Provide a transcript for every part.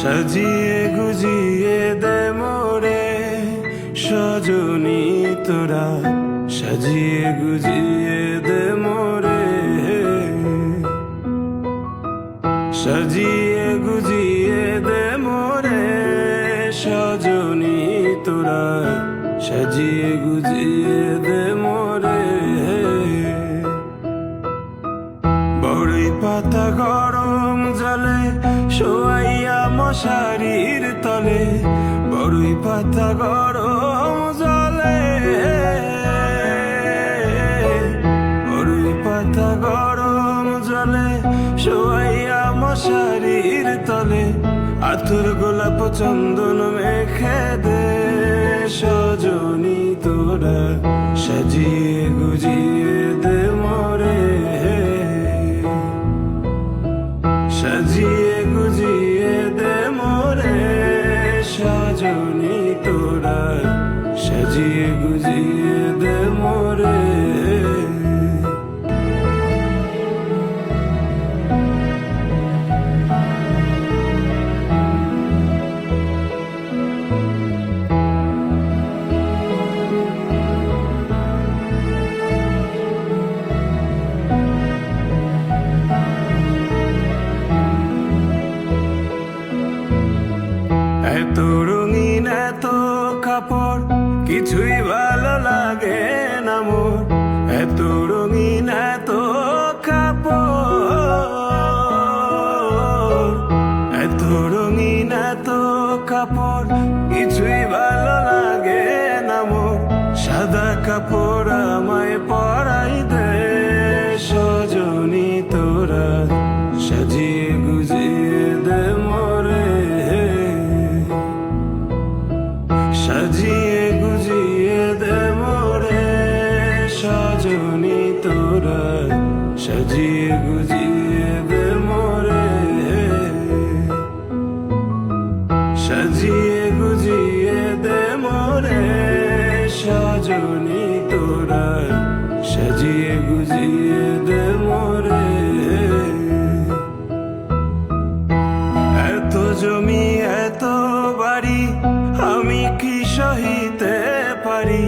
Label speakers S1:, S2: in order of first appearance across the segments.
S1: সাজিয়ে গুজিয়ে দে মোরে সজনী তোরা, সাজিয়ে গুজিয়ে দে মোরে, সাজিয়ে গুজিয়ে দে মোরে সজনী তোরা, সাজিয়ে গুজিয়ে দে মোরে। বড়ই পাতা গরম জলে শোয়াইয়া মশারির তলে, বড়ই পাতা গরম জলে, বড়ই পাতা গরম জলে শোয়াইয়া মশারির তলে, আতর গোলাপ চন্দন মেখে দে সজনী তোরা, সাজিয়ে গুজিয়ে দে মোরে, সাজিয়ে গুজিয়ে দে মোরে সজনী তোরা, সাজিয়ে গুজিয়ে দে মোরে। এত রঙিন এত কাপড় কিছুই ভালো লাগে না মোর, এত রঙিন এত কাপড়, এত রঙিন এত কাপড় কিছুই ভালো লাগে না মোর, সাদা কাপড় আমায় পরাই দে সজনী তোরা, সাজিয়ে গুজিয়ে দে মোরে, সাজিয়ে গুজিয়ে দে মোরে সজনী তোরা, সাজিয়ে গুজিয়ে দে মোরে, সাজিয়ে গুজিয়ে দে মোরে সজনী তোরা, সাজিয়ে গুজিয়ে দে মোরে। এত জমি এত বাড়ি আমি কি সহিতে পারি,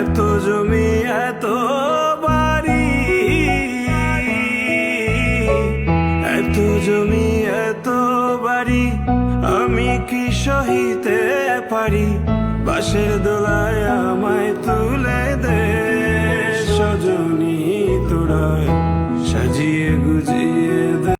S1: এত জমি এত বাড়ি, এত জমি এত বাড়ি আমি কি সহিতে পারি, বাঁশের দোলায়